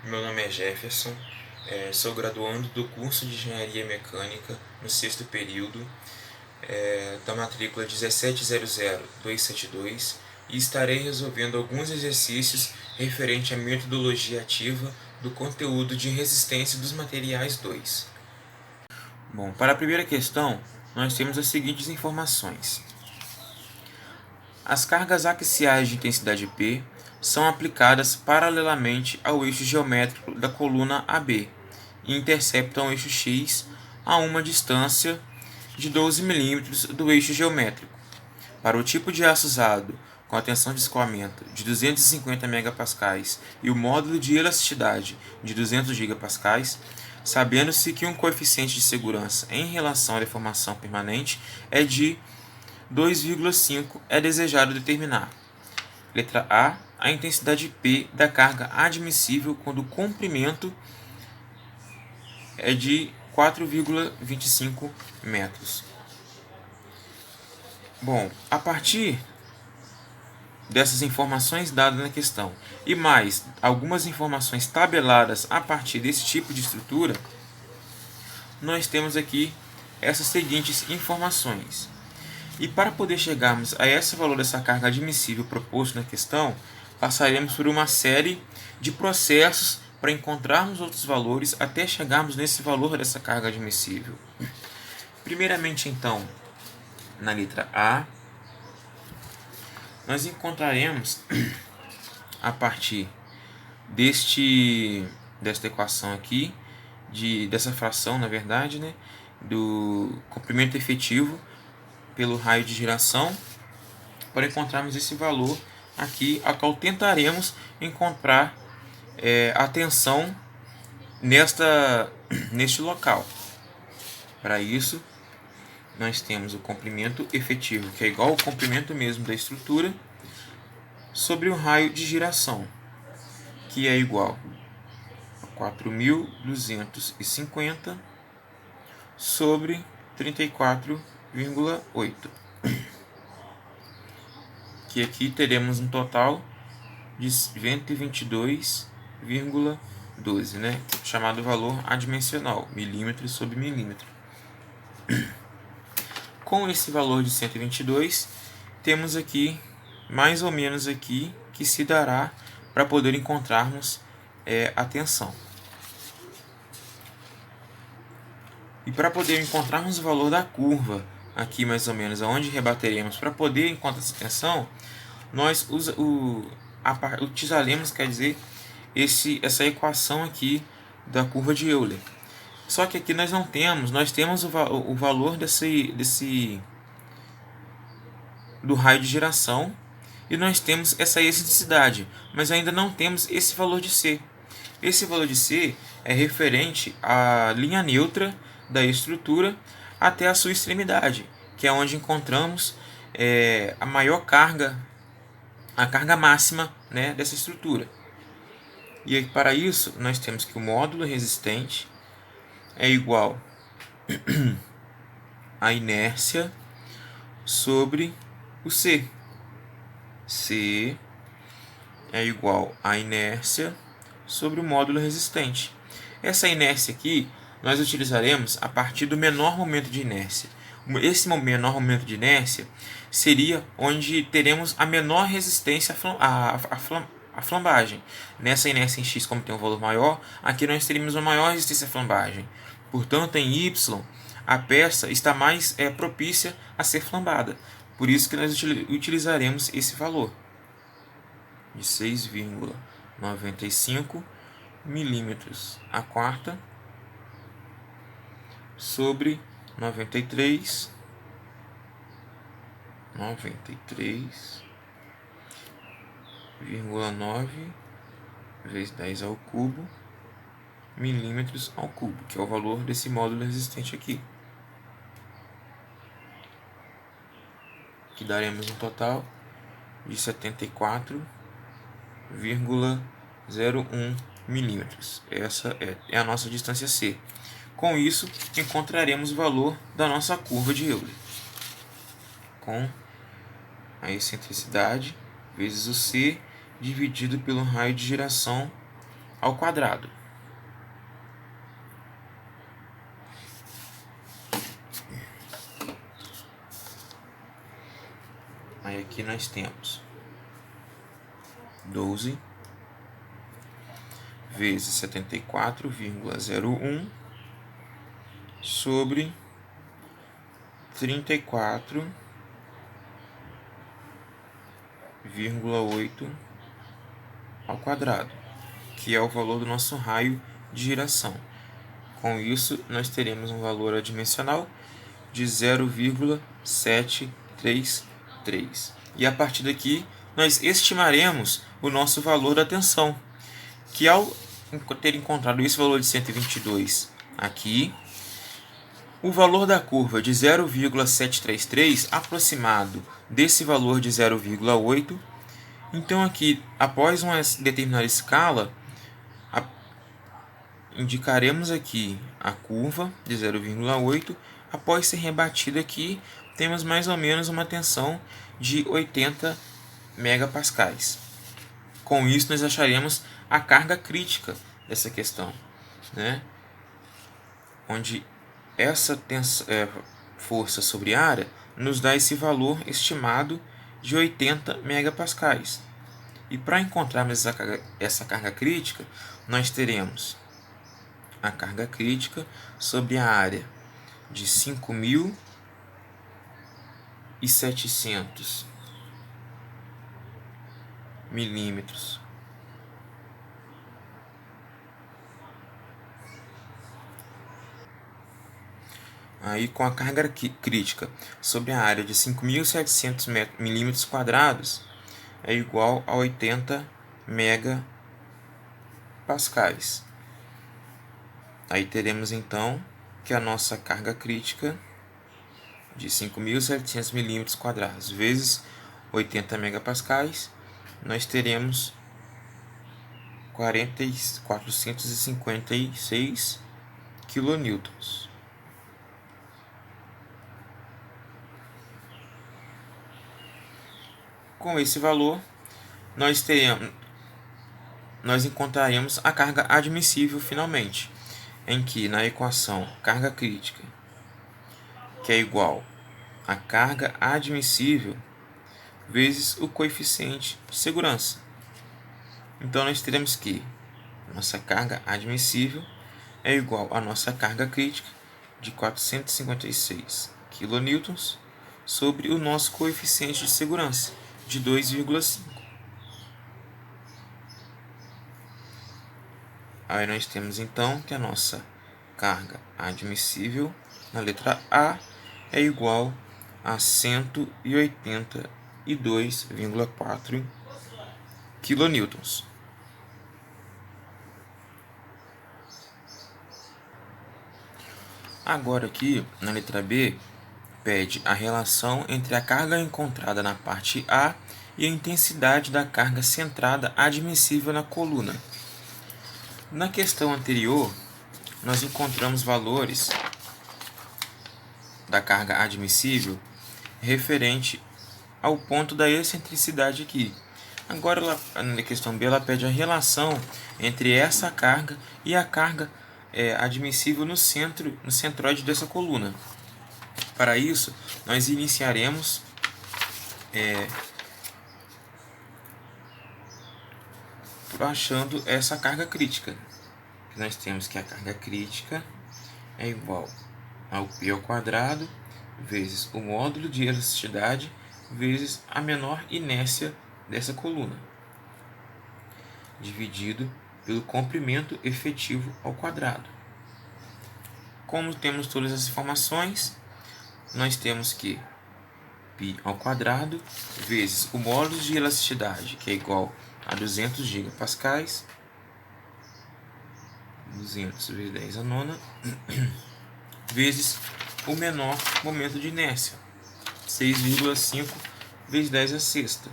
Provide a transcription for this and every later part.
Meu nome é Jefferson, sou graduando do curso de Engenharia Mecânica no sexto período, da matrícula 1700272 e estarei resolvendo alguns exercícios referente à metodologia ativa do conteúdo de resistência dos materiais 2. Bom, para a primeira questão, nós temos as seguintes informações. As cargas axiais de intensidade P são aplicadas paralelamente ao eixo geométrico da coluna AB e interceptam o eixo X a uma distância de 12 mm do eixo geométrico. Para o tipo de aço usado, com a tensão de escoamento de 250 MPa e o módulo de elasticidade de 200 GPa, sabendo-se que um coeficiente de segurança em relação à deformação permanente é de 2,5, é desejado determinar. Letra A. A intensidade P da carga admissível quando o comprimento é de 4,25 metros. Bom, a partir dessas informações dadas na questão e mais algumas informações tabeladas a partir desse tipo de estrutura, nós temos aqui essas seguintes informações. E para poder chegarmos a esse valor dessa carga admissível proposto na questão, passaremos por uma série de processos para encontrarmos outros valores até chegarmos nesse valor dessa carga admissível. Primeiramente, então, na letra A, nós encontraremos, a partir desta equação aqui, dessa fração, na verdade, né, do comprimento efetivo pelo raio de giração, para encontrarmos esse valor aqui, a qual tentaremos encontrar a tensão neste local. Para isso, nós temos o comprimento efetivo, que é igual ao comprimento mesmo da estrutura, sobre o raio de giração, que é igual a 4.250 sobre 34,8. Que aqui teremos um total de 122,12, né? Chamado valor adimensional, milímetro sobre milímetro. Com esse valor de 122, temos aqui, mais ou menos aqui, que se dará para poder encontrarmos a tensão. E para poder encontrarmos o valor da curva, aqui mais ou menos, aonde rebateremos, para poder encontrar essa tensão, nós utilizaremos, quer dizer, essa equação aqui da curva de Euler. Só que aqui nós não temos, nós temos o valor do raio de giração e nós temos essa excentricidade, mas ainda não temos esse valor de C. Esse valor de C é referente à linha neutra da estrutura até a sua extremidade, que é onde encontramos a maior carga, a carga máxima, né, dessa estrutura. E para isso, nós temos que o módulo resistente é igual a inércia sobre o C. C é igual a inércia sobre o módulo resistente. Essa inércia aqui nós utilizaremos a partir do menor momento de inércia. Esse menor momento de inércia seria onde teremos a menor resistência à flambagem. Nessa inércia em X, como tem um valor maior, aqui nós teríamos uma maior resistência à flambagem. Portanto, em Y, a peça está mais propícia a ser flambada. Por isso que nós utilizaremos esse valor de 6,95 milímetros a quarta sobre 93,9 vezes 10 ao cubo milímetros ao cubo, que é o valor desse módulo resistente aqui, que daremos um total de 74,01 milímetros. Essa é a nossa distância C. Com isso, encontraremos o valor da nossa curva de Euler, com a excentricidade vezes o C dividido pelo raio de giração ao quadrado. Aí aqui nós temos 12 vezes 74,01 sobre 34,8 ao quadrado, que é o valor do nosso raio de giração. Com isso, nós teremos um valor adimensional de 0,733. E a partir daqui, nós estimaremos o nosso valor da tensão, que ao ter encontrado esse valor de 122 aqui, o valor da curva de 0,733 aproximado desse valor de 0,8, então aqui, após uma determinada escala, indicaremos aqui a curva de 0,8. Após ser rebatida aqui, temos mais ou menos uma tensão de 80 megapascais. Com isso, nós acharemos a carga crítica dessa questão, né? Onde essa força sobre a área nos dá esse valor estimado de 80 megapascais. E para encontrarmos essa carga crítica, nós teremos a carga crítica sobre a área de 5.700 milímetros aí com a carga crítica sobre a área de 5.700 milímetros quadrados é igual a 80 megapascais. Aí teremos então que a nossa carga crítica de 5.700 milímetros quadrados vezes 80 megapascais, nós teremos 456 quilonewtons. Com esse valor, nós encontraremos a carga admissível finalmente, em que na equação carga crítica, que é igual a carga admissível vezes o coeficiente de segurança. Então nós teremos que nossa carga admissível é igual à nossa carga crítica de 456 kN sobre o nosso coeficiente de segurança de 2,5. Aí nós temos então que a nossa carga admissível na letra A é igual a 182,4 kN. Agora aqui na letra B pede a relação entre a carga encontrada na parte A e a intensidade da carga centrada admissível na coluna. Na questão anterior, nós encontramos valores da carga admissível referente ao ponto da excentricidade aqui. Agora, na questão B, ela pede a relação entre essa carga e a carga admissível no centroide dessa coluna. Para isso, nós iniciaremos achando essa carga crítica. Nós temos que a carga crítica é igual ao P ao quadrado vezes o módulo de elasticidade vezes a menor inércia dessa coluna, dividido pelo comprimento efetivo ao quadrado. Como temos todas as informações, nós temos que π ao quadrado vezes o módulo de elasticidade, que é igual a 200 gigapascais, 200 vezes 10 a nona, vezes o menor momento de inércia, 6,5 vezes 10 a sexta.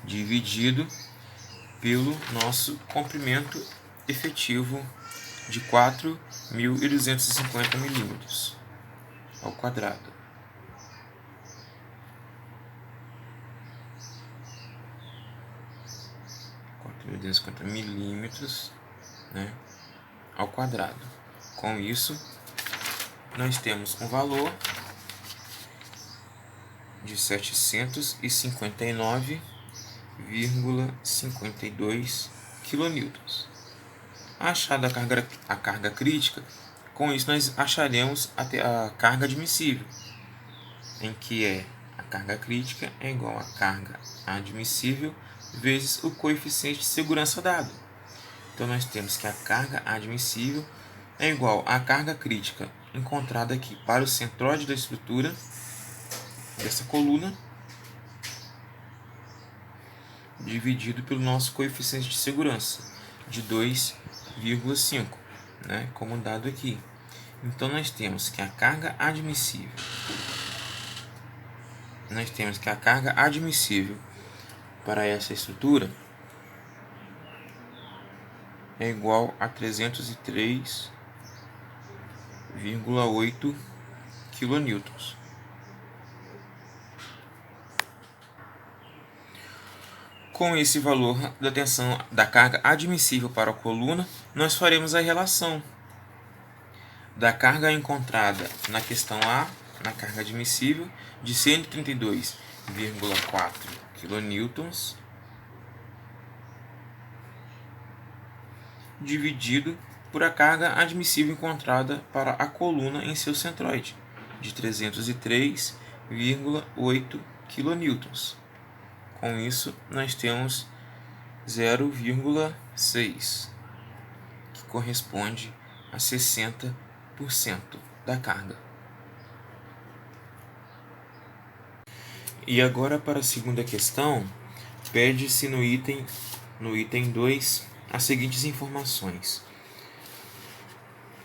Dividido pelo nosso comprimento efetivo de 4.250 milímetros ao quadrado. 350 milímetros, né, ao quadrado. Com isso, nós temos um valor de 759,52 kN. Achada a carga crítica, com isso nós acharemos a carga admissível, em que a carga crítica é igual a carga admissível vezes o coeficiente de segurança dado. Então nós temos que a carga admissível é igual à carga crítica encontrada aqui para o centroide da estrutura dessa coluna, dividido pelo nosso coeficiente de segurança de 2,5, né, como dado aqui. Então nós temos que a carga admissível para essa estrutura é igual a 303,8 kN. Com esse valor da tensão da carga admissível para a coluna, nós faremos a relação da carga encontrada na questão A, na carga admissível, de 132,4 kN, dividido por a carga admissível encontrada para a coluna em seu centroide, de 303,8 kN. Com isso, nós temos 0,6, que corresponde a 60% da carga. E agora, para a segunda questão, pede-se no item 2 as seguintes informações.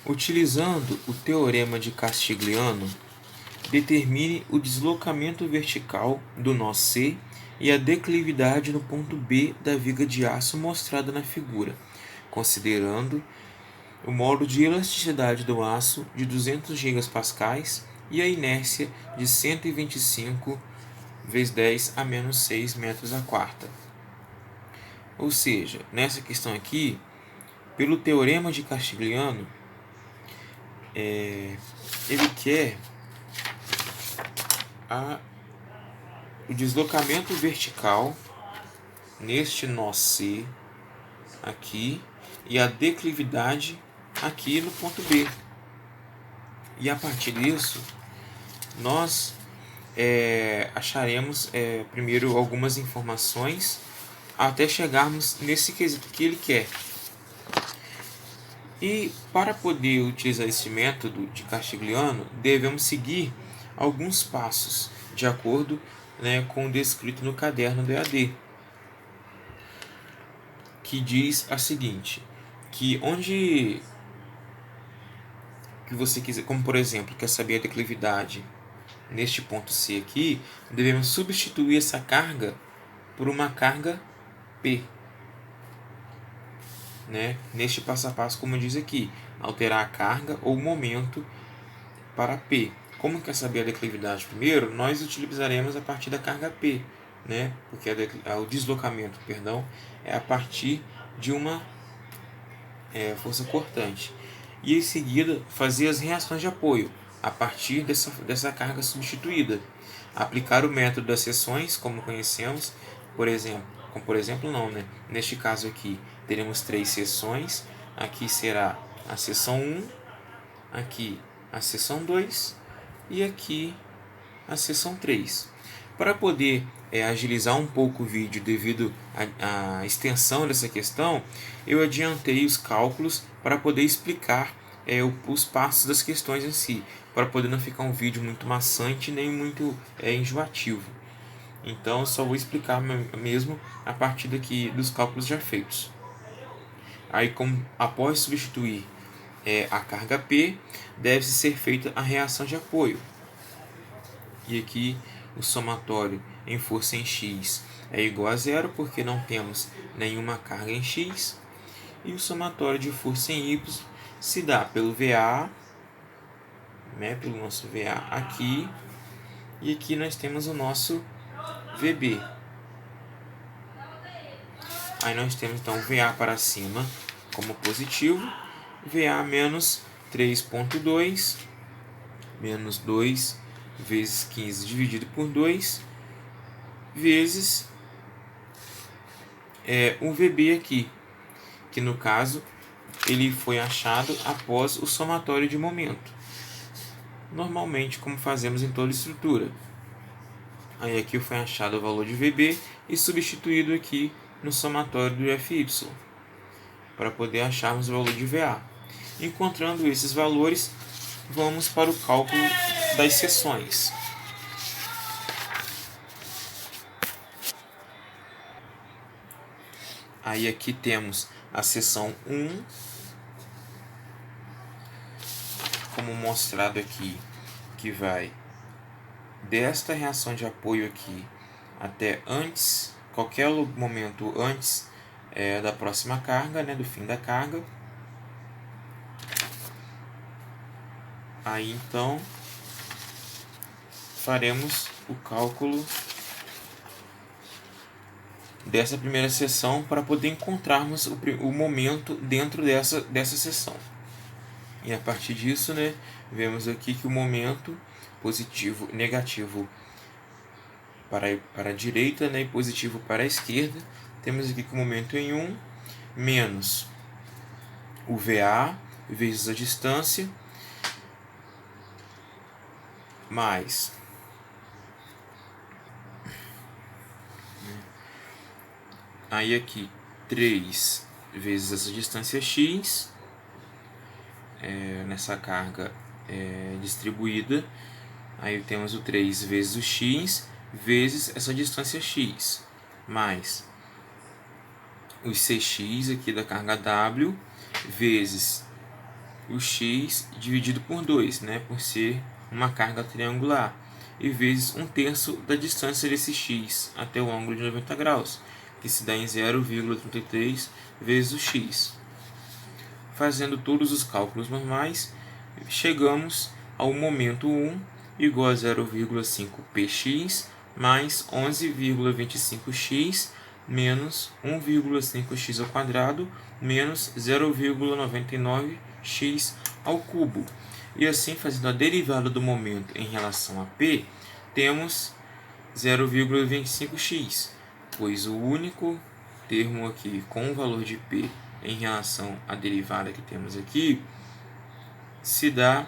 Utilizando o teorema de Castigliano, determine o deslocamento vertical do nó C e a declividade no ponto B da viga de aço mostrada na figura, considerando o modo de elasticidade do aço de 200 GPa e a inércia de 125 vezes 10 a menos 6 metros a quarta. Ou seja, nessa questão aqui, pelo teorema de Castigliano, ele quer o deslocamento vertical neste nó C aqui e a declividade aqui no ponto B. E a partir disso, nós acharemos primeiro algumas informações até chegarmos nesse quesito que ele quer. E para poder utilizar esse método de Castigliano, devemos seguir alguns passos de acordo, né, com o descrito no caderno do EAD, que diz a seguinte, que onde que você quiser, como por exemplo, quer saber a declividade neste ponto C aqui, devemos substituir essa carga por uma carga P, né? Neste passo a passo, como diz aqui, alterar a carga ou momento para P. Como quer saber a declividade primeiro, nós utilizaremos a partir da carga P, né? Porque o deslocamento, é a partir de uma força cortante. E em seguida fazer as reações de apoio a partir dessa carga substituída. Aplicar o método das seções, como conhecemos, por exemplo não, né? Neste caso aqui teremos 3 seções, aqui será a seção 1, aqui a seção 2 e aqui a seção 3. Para poder agilizar um pouco o vídeo devido à extensão dessa questão, eu adiantei os cálculos para poder explicar os passos das questões em si, para poder não ficar um vídeo muito maçante nem muito enjoativo. Então, eu só vou explicar mesmo a partir daqui dos cálculos já feitos. Aí, após substituir a carga P, deve ser feita a reação de apoio. E aqui o somatório em força em X é igual a zero, porque não temos nenhuma carga em X. E o somatório de força em Y se dá pelo VA, né, pelo nosso VA aqui. E aqui nós temos o nosso VB. Aí nós temos então VA para cima como positivo, VA menos 3,2 menos 2 vezes 15 dividido por 2 vezes o VB aqui, que no caso ele foi achado após o somatório de momento, normalmente como fazemos em toda estrutura. Aí aqui foi achado o valor de VB e substituído aqui no somatório do FY, para poder acharmos o valor de VA. Encontrando esses valores, vamos para o cálculo das seções. Aí aqui temos a seção 1, como mostrado aqui, que vai desta reação de apoio aqui até antes, qualquer momento antes da próxima carga, né, do fim da carga. Aí então faremos o cálculo dessa primeira seção para poder encontrarmos o momento dentro dessa seção. E a partir disso, né, vemos aqui que o momento positivo, negativo para a direita, né, e positivo para a esquerda. Temos aqui que o momento em 1 menos o VA vezes a distância mais aí aqui 3 vezes essa distância x nessa carga distribuída. Aí temos o 3 vezes o x vezes essa distância x, mais os cx aqui da carga W vezes o x dividido por 2, né, por ser uma carga triangular, e vezes 1/3 da distância desse x até o ângulo de 90 graus, que se dá em 0,33 vezes o x. Fazendo todos os cálculos normais, chegamos ao momento 1 igual a 0,5 px mais 11,25x menos 1,5x ao quadrado menos 0,99x ao cubo. E assim, fazendo a derivada do momento em relação a P, temos 0,25x, pois o único termo aqui com o valor de P em relação à derivada que temos aqui se dá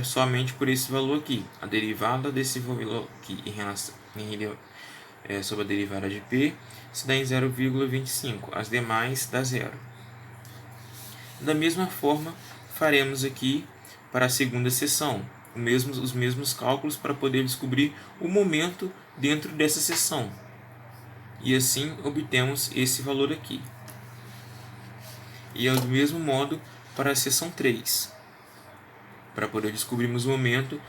somente por esse valor aqui. A derivada desse valor aqui sobre a derivada de P se dá em 0,25, as demais dá zero. Da mesma forma, faremos aqui para a segunda seção os mesmos cálculos para poder descobrir o momento dentro dessa seção. E assim obtemos esse valor aqui. E é do mesmo modo para a seção 3, para poder descobrirmos o momento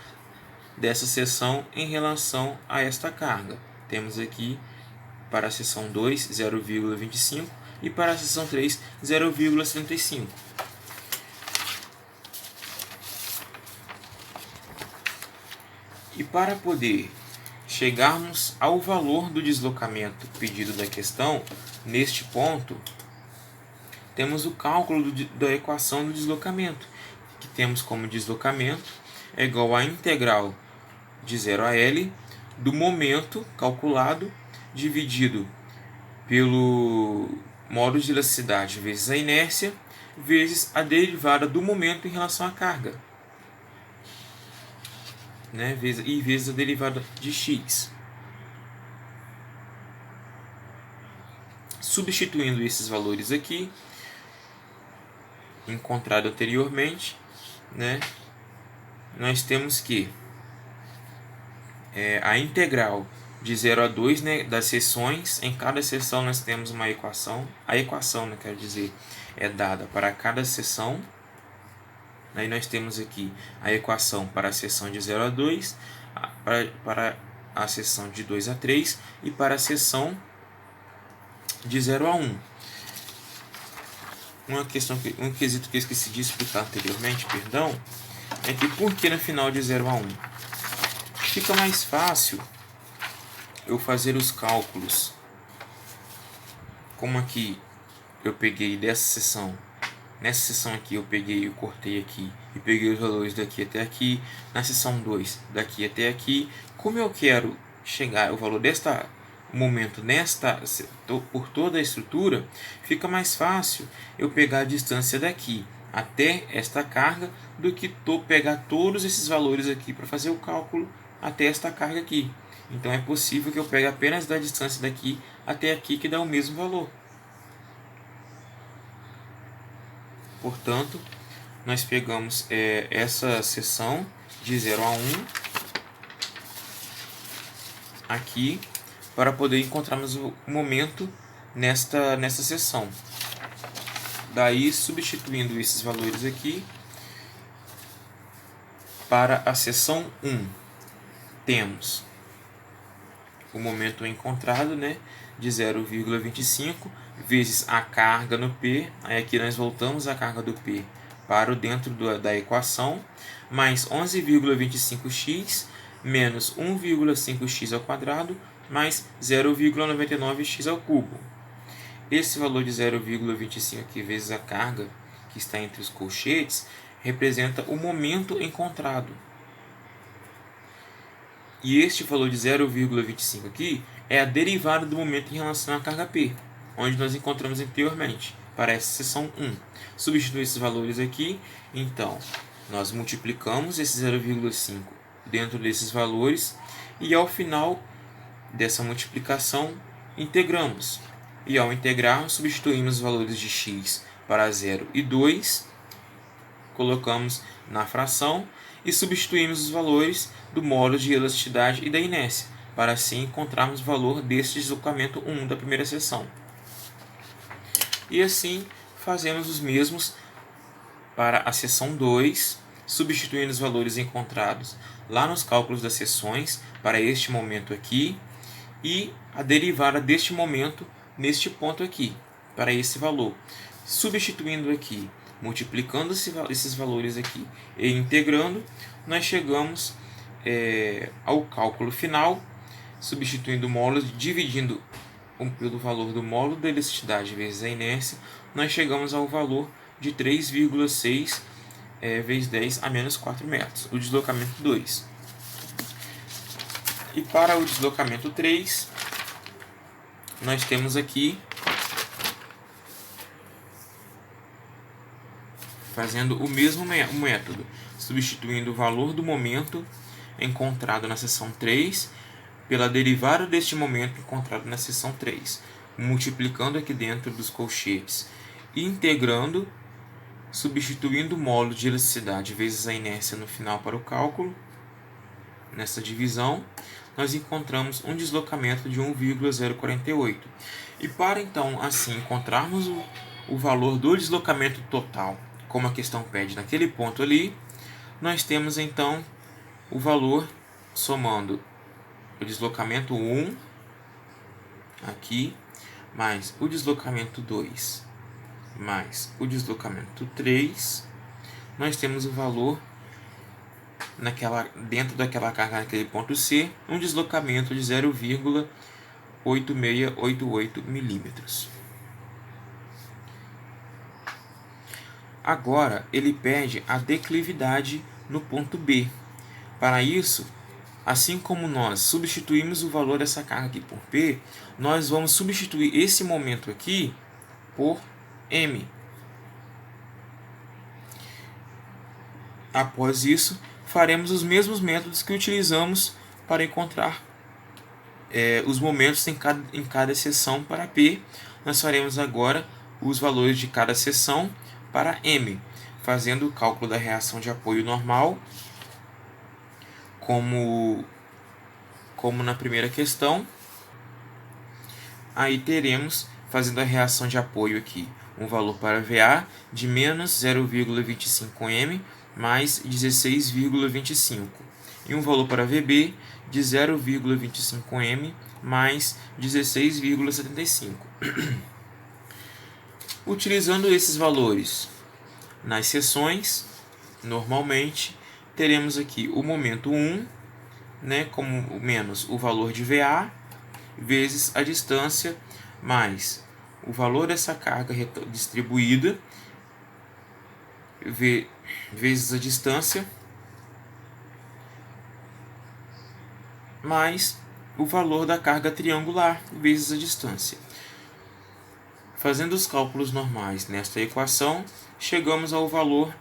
dessa seção em relação a esta carga. Temos aqui para a seção 2, 0,25 e para a seção 3, 0,75. E para poder chegarmos ao valor do deslocamento pedido da questão, neste ponto, temos o cálculo da equação do deslocamento, que temos como deslocamento é igual à integral de 0 a L do momento calculado dividido pelo módulo de elasticidade vezes a inércia vezes a derivada do momento em relação à carga, né, e vezes a derivada de x. Substituindo esses valores aqui, encontrado anteriormente, né, nós temos que a integral de 0 a 2, né, das seções. Em cada seção nós temos uma equação. A equação, né, quero dizer, é dada para cada seção. Aí nós temos aqui a equação para a seção de 0 a 2, para a seção de 2 a 3 e para a seção de 0 a 1. Um quesito que eu esqueci de explicar anteriormente, perdão, é que por que no final de 0 a 1? Fica mais fácil eu fazer os cálculos como aqui eu peguei dessa seção, nessa seção aqui eu peguei, eu cortei aqui e peguei os valores daqui até aqui, na seção 2 daqui até aqui, como eu quero chegar o valor desta momento por toda a estrutura, fica mais fácil eu pegar a distância daqui até esta carga do que pegar todos esses valores aqui para fazer o cálculo até esta carga aqui. Então é possível que eu pegue apenas da distância daqui até aqui, que dá o mesmo valor. Portanto, nós pegamos essa seção de 0 a 1 aqui para poder encontrarmos o momento nesta seção. Daí, substituindo esses valores aqui para a seção 1, temos o momento encontrado, né, de 0,25 vezes a carga no P. Aí aqui nós voltamos a carga do P para o dentro da equação, mais 11,25x menos 1,5x ao quadrado mais 0,99x ao cubo. Esse valor de 0,25 aqui vezes a carga que está entre os colchetes representa o momento encontrado. E este valor de 0,25 aqui é a derivada do momento em relação à carga P, onde nós encontramos anteriormente, para essa seção 1. Substituir esses valores aqui, então, nós multiplicamos esse 0,5 dentro desses valores e ao final dessa multiplicação integramos. E ao integrar, substituímos os valores de x para 0 e 2, colocamos na fração e substituímos os valores do módulo de elasticidade e da inércia, para assim encontrarmos o valor deste deslocamento 1 da primeira seção. E assim fazemos os mesmos para a seção 2, substituindo os valores encontrados lá nos cálculos das seções para este momento aqui e a derivada deste momento neste ponto aqui, para esse valor. Substituindo aqui, multiplicando esses valores aqui e integrando, nós chegamos ao cálculo final, substituindo o módulo, dividindo pelo valor do módulo da elasticidade vezes a inércia, nós chegamos ao valor de 3,6 vezes 10 a menos 4 metros, o deslocamento 2. E para o deslocamento 3, nós temos aqui, fazendo o mesmo método, substituindo o valor do momento encontrado na seção 3 pela derivada deste momento encontrado na seção 3, multiplicando aqui dentro dos colchetes e integrando, substituindo o módulo de elasticidade vezes a inércia no final para o cálculo. Nessa divisão, nós encontramos um deslocamento de 1,048. E para então assim encontrarmos o valor do deslocamento total, como a questão pede naquele ponto ali, nós temos então o valor somando o deslocamento 1 aqui, mais o deslocamento 2, mais o deslocamento 3, nós temos o valor dentro daquela carga naquele ponto C, um deslocamento de 0,8688 milímetros. Agora, ele pede a declividade no ponto B. Para isso, assim como nós substituímos o valor dessa carga aqui por P, nós vamos substituir esse momento aqui por M. Após isso, faremos os mesmos métodos que utilizamos para encontrar os momentos em cada seção para P. Nós faremos agora os valores de cada seção para M, fazendo o cálculo da reação de apoio normal, como na primeira questão. Aí teremos, fazendo a reação de apoio aqui, um valor para VA de menos 0,25 M mais 16,25 e um valor para VB de 0,25 M mais 16,75. Utilizando esses valores nas seções, normalmente teremos aqui o momento 1, né, como menos o valor de VA vezes a distância mais o valor dessa carga distribuída vezes a distância mais o valor da carga triangular vezes a distância. Fazendo os cálculos normais nesta equação, chegamos ao valor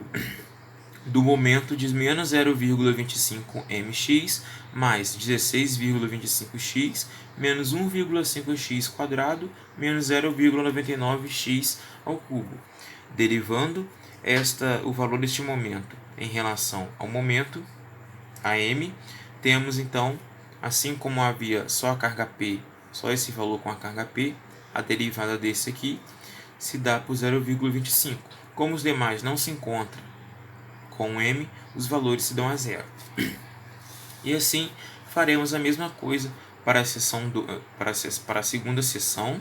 do momento de menos 0,25 mx mais 16,25x menos 1,5x quadrado menos 0,99x ao cubo. Derivando o valor deste momento em relação ao momento, a m, temos então, assim como havia só a carga P, só esse valor com a carga P, a derivada desse aqui se dá por 0,25. Como os demais não se encontram com m, os valores se dão a zero. E assim faremos a mesma coisa para a segunda seção,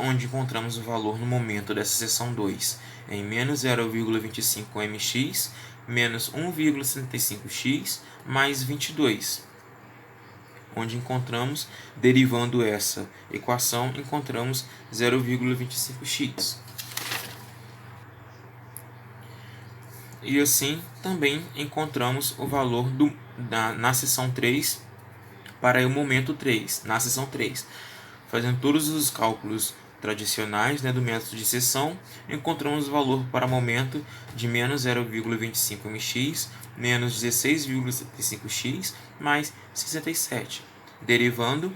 onde encontramos o valor no momento dessa seção 2 em menos 0,25 mx menos 1,75x mais 22, onde encontramos, derivando essa equação, encontramos 0,25x. E assim também encontramos o valor na seção 3 para o momento 3, na seção 3. Fazendo todos os cálculos tradicionais, do método de seção, encontramos o valor para momento de menos 0,25 mx menos 16,75x mais 67. Derivando,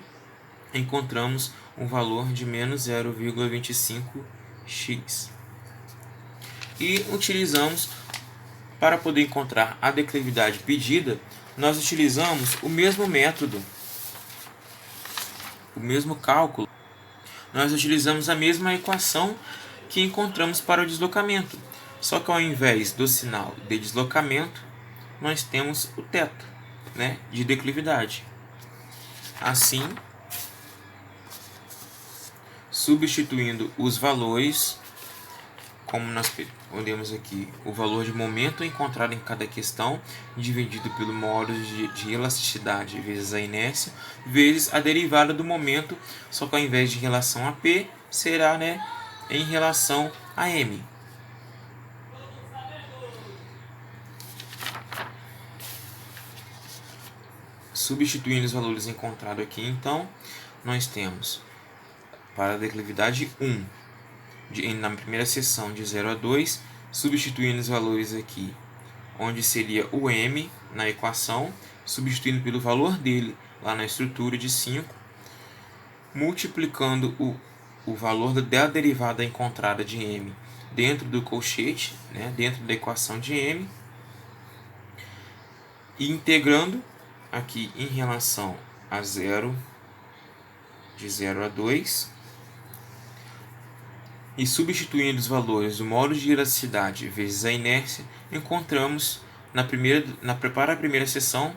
encontramos um valor de menos 0,25x. E utilizamos, para poder encontrar a declividade pedida, nós utilizamos o mesmo método, o mesmo cálculo. Nós utilizamos a mesma equação que encontramos para o deslocamento, só que ao invés do sinal de deslocamento, nós temos o θ, de declividade. Assim, substituindo os valores, como nós podemos aqui, o valor de momento encontrado em cada questão, dividido pelo módulo de elasticidade vezes a inércia, vezes a derivada do momento, só que ao invés de em relação a P, será em relação a M. Substituindo os valores encontrados aqui, então, nós temos para a declividade 1, na primeira seção de 0 a 2, substituindo os valores aqui, onde seria o m na equação, substituindo pelo valor dele lá na estrutura de 5, multiplicando o valor da derivada encontrada de m dentro do colchete, dentro da equação de m, e integrando aqui em relação a 0, de 0 a 2, e substituindo os valores do módulo de elasticidade vezes a inércia, encontramos para a primeira seção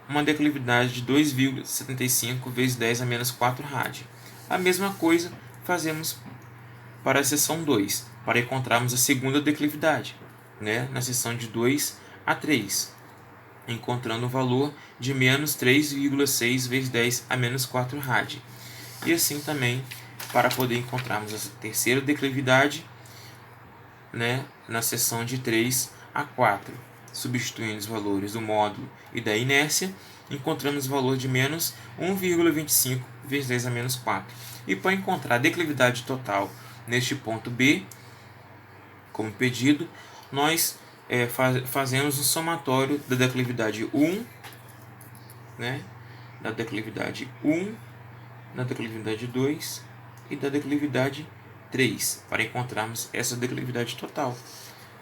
uma declividade de 2,75 vezes 10 a menos 4 rádio. A mesma coisa fazemos para a seção 2, para encontrarmos a segunda declividade, na seção de 2 a 3, encontrando o valor de menos 3,6 vezes 10 a menos 4 rádio. E assim também para poder encontrarmos a terceira declividade, na seção de 3 a 4. Substituindo os valores do módulo e da inércia, encontramos o valor de menos 1,25 vezes 10 a menos 4. E para encontrar a declividade total neste ponto B, como pedido, nós fazemos um somatório da declividade 1, da declividade 1, da declividade 2 e da declividade 3, para encontrarmos essa declividade total,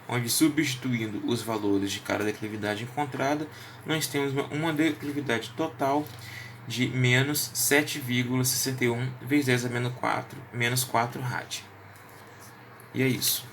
onde, substituindo os valores de cada declividade encontrada, nós temos uma declividade total de menos 7,61 vezes 10 a menos 4 rádio. E é isso.